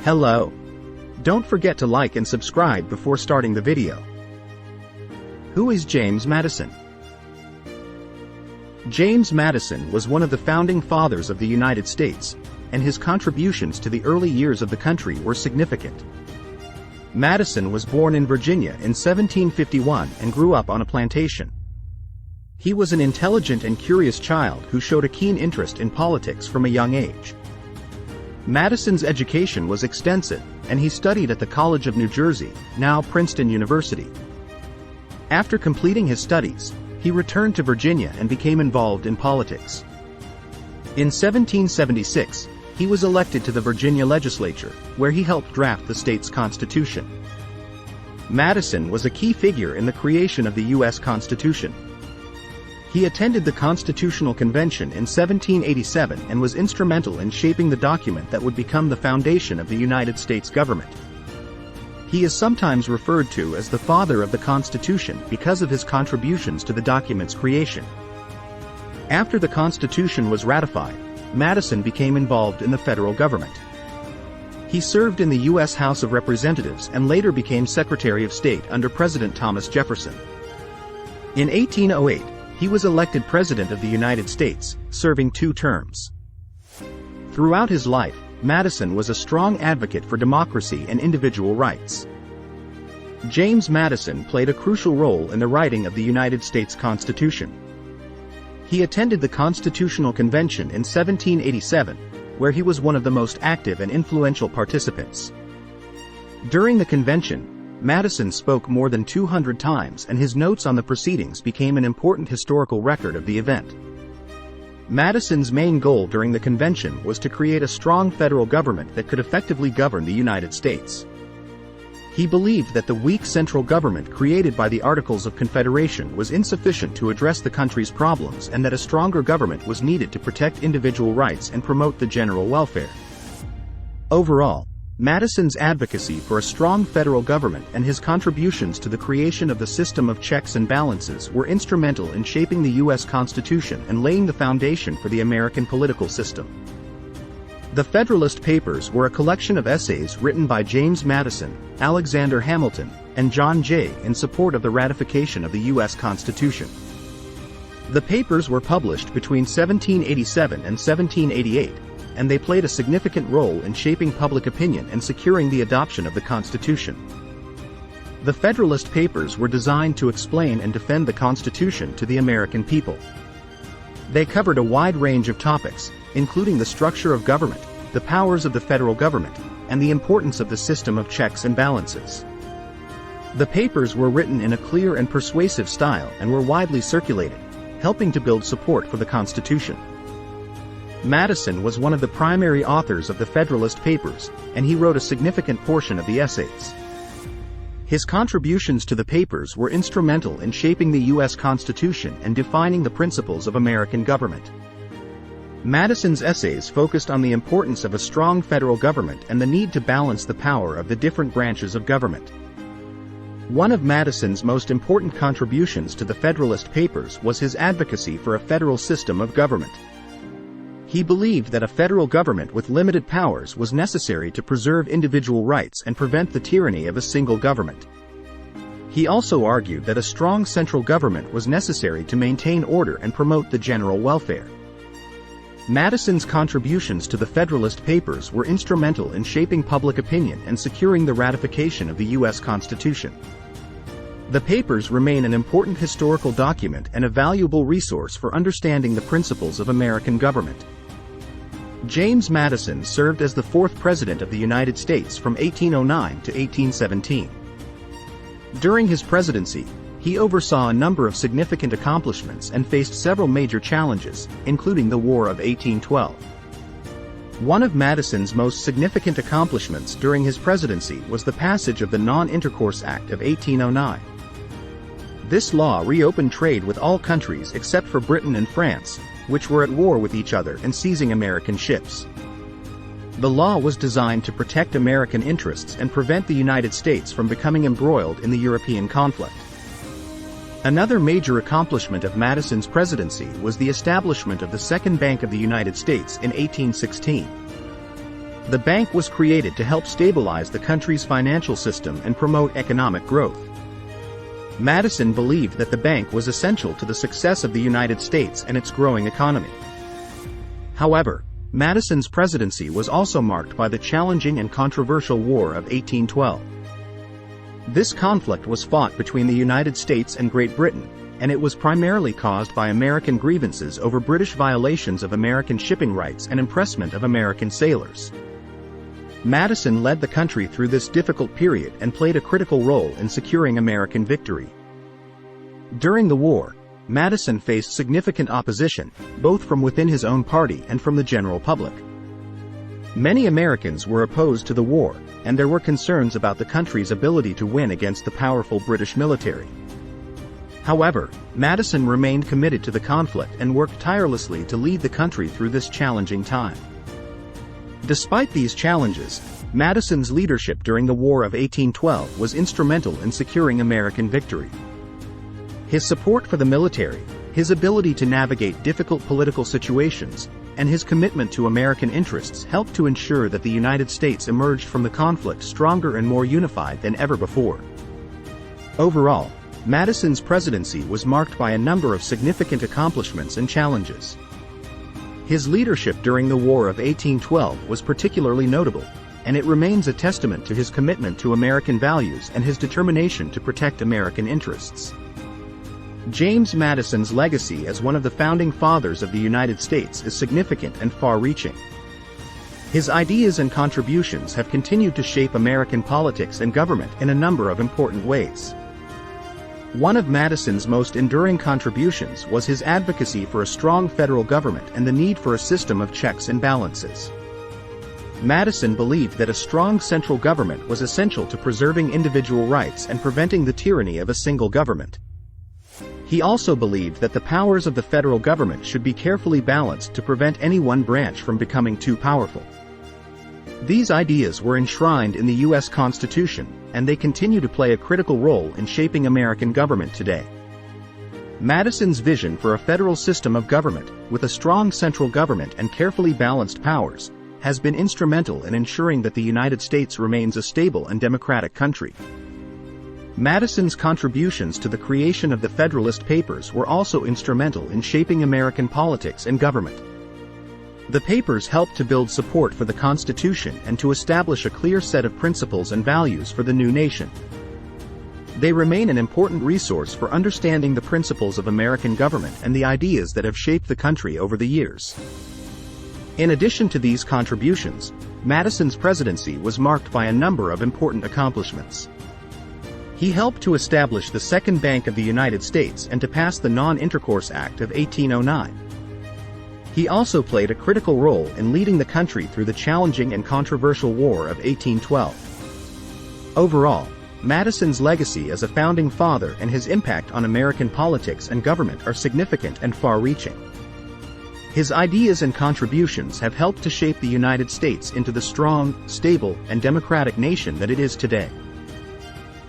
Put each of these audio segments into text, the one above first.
Hello. Don't forget to like and subscribe before starting the video. Who is James Madison? James Madison was one of the founding fathers of the United States, and his contributions to the early years of the country were significant. Madison was born in Virginia in 1751 and grew up on a plantation. He was an intelligent and curious child who showed a keen interest in politics from a young age. Madison's education was extensive, and he studied at the College of New Jersey, now Princeton University. After completing his studies, he returned to Virginia and became involved in politics. In 1776, he was elected to the Virginia legislature, where he helped draft the state's constitution. Madison was a key figure in the creation of the U.S. Constitution. He attended the Constitutional Convention in 1787 and was instrumental in shaping the document that would become the foundation of the United States government. He is sometimes referred to as the father of the Constitution because of his contributions to the document's creation. After the Constitution was ratified, Madison became involved in the federal government. He served in the U.S. House of Representatives and later became Secretary of State under President Thomas Jefferson. In 1808, he was elected President of the United States, serving 2 terms. Throughout his life, Madison was a strong advocate for democracy and individual rights. James Madison played a crucial role in the writing of the United States Constitution. He attended the Constitutional Convention in 1787, where he was one of the most active and influential participants. During the convention, Madison spoke more than 200 times, and his notes on the proceedings became an important historical record of the event. Madison's main goal during the convention was to create a strong federal government that could effectively govern the United States. He believed that the weak central government created by the Articles of Confederation was insufficient to address the country's problems and that a stronger government was needed to protect individual rights and promote the general welfare. Overall, Madison's advocacy for a strong federal government and his contributions to the creation of the system of checks and balances were instrumental in shaping the U.S. Constitution and laying the foundation for the American political system. The Federalist Papers were a collection of essays written by James Madison, Alexander Hamilton, and John Jay in support of the ratification of the U.S. Constitution. The papers were published between 1787 and 1788, and they played a significant role in shaping public opinion and securing the adoption of the Constitution. The Federalist Papers were designed to explain and defend the Constitution to the American people. They covered a wide range of topics, including the structure of government, the powers of the federal government, and the importance of the system of checks and balances. The papers were written in a clear and persuasive style and were widely circulated, helping to build support for the Constitution. Madison was one of the primary authors of the Federalist Papers, and he wrote a significant portion of the essays. His contributions to the papers were instrumental in shaping the U.S. Constitution and defining the principles of American government. Madison's essays focused on the importance of a strong federal government and the need to balance the power of the different branches of government. One of Madison's most important contributions to the Federalist Papers was his advocacy for a federal system of government. He believed that a federal government with limited powers was necessary to preserve individual rights and prevent the tyranny of a single government. He also argued that a strong central government was necessary to maintain order and promote the general welfare. Madison's contributions to the Federalist Papers were instrumental in shaping public opinion and securing the ratification of the U.S. Constitution. The papers remain an important historical document and a valuable resource for understanding the principles of American government. James Madison served as the 4th President of the United States from 1809 to 1817. During his presidency, he oversaw a number of significant accomplishments and faced several major challenges, including the War of 1812. One of Madison's most significant accomplishments during his presidency was the passage of the Non-Intercourse Act of 1809. This law reopened trade with all countries except for Britain and France, which were at war with each other and seizing American ships. The law was designed to protect American interests and prevent the United States from becoming embroiled in the European conflict. Another major accomplishment of Madison's presidency was the establishment of the Second Bank of the United States in 1816. The bank was created to help stabilize the country's financial system and promote economic growth. Madison believed that the bank was essential to the success of the United States and its growing economy. However, Madison's presidency was also marked by the challenging and controversial War of 1812. This conflict was fought between the United States and Great Britain, and it was primarily caused by American grievances over British violations of American shipping rights and impressment of American sailors. Madison led the country through this difficult period and played a critical role in securing American victory. During the war, Madison faced significant opposition, both from within his own party and from the general public. Many Americans were opposed to the war, and there were concerns about the country's ability to win against the powerful British military. However, Madison remained committed to the conflict and worked tirelessly to lead the country through this challenging time. Despite these challenges, Madison's leadership during the War of 1812 was instrumental in securing American victory. His support for the military, his ability to navigate difficult political situations, and his commitment to American interests helped to ensure that the United States emerged from the conflict stronger and more unified than ever before. Overall, Madison's presidency was marked by a number of significant accomplishments and challenges. His leadership during the War of 1812 was particularly notable, and it remains a testament to his commitment to American values and his determination to protect American interests. James Madison's legacy as one of the founding fathers of the United States is significant and far-reaching. His ideas and contributions have continued to shape American politics and government in a number of important ways. One of Madison's most enduring contributions was his advocacy for a strong federal government and the need for a system of checks and balances. Madison believed that a strong central government was essential to preserving individual rights and preventing the tyranny of a single government. He also believed that the powers of the federal government should be carefully balanced to prevent any one branch from becoming too powerful. These ideas were enshrined in the U.S. Constitution, and they continue to play a critical role in shaping American government today. Madison's vision for a federal system of government, with a strong central government and carefully balanced powers, has been instrumental in ensuring that the United States remains a stable and democratic country. Madison's contributions to the creation of the Federalist Papers were also instrumental in shaping American politics and government. The papers helped to build support for the Constitution and to establish a clear set of principles and values for the new nation. They remain an important resource for understanding the principles of American government and the ideas that have shaped the country over the years. In addition to these contributions, Madison's presidency was marked by a number of important accomplishments. He helped to establish the Second Bank of the United States and to pass the Non-Intercourse Act of 1809. He also played a critical role in leading the country through the challenging and controversial War of 1812. Overall, Madison's legacy as a founding father and his impact on American politics and government are significant and far-reaching. His ideas and contributions have helped to shape the United States into the strong, stable, and democratic nation that it is today.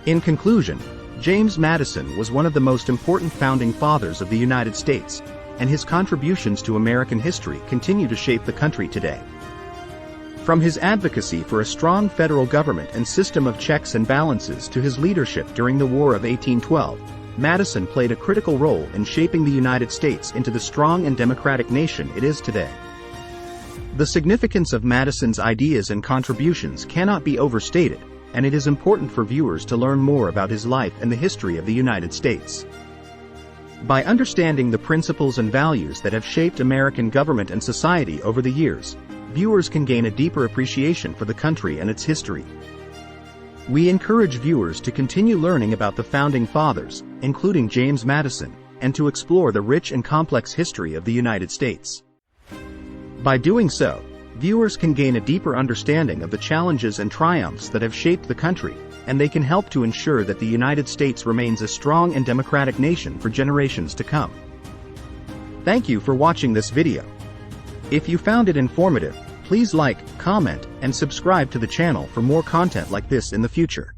In conclusion, James Madison was one of the most important founding fathers of the United States, and his contributions to American history continue to shape the country today. From his advocacy for a strong federal government and system of checks and balances to his leadership during the War of 1812, Madison played a critical role in shaping the United States into the strong and democratic nation it is today. The significance of Madison's ideas and contributions cannot be overstated, and it is important for viewers to learn more about his life and the history of the United States. By understanding the principles and values that have shaped American government and society over the years, viewers can gain a deeper appreciation for the country and its history. We encourage viewers to continue learning about the Founding Fathers, including James Madison, and to explore the rich and complex history of the United States. By doing so, viewers can gain a deeper understanding of the challenges and triumphs that have shaped the country, and they can help to ensure that the United States remains a strong and democratic nation for generations to come. Thank you for watching this video. If you found it informative, please like, comment, and subscribe to the channel for more content like this in the future.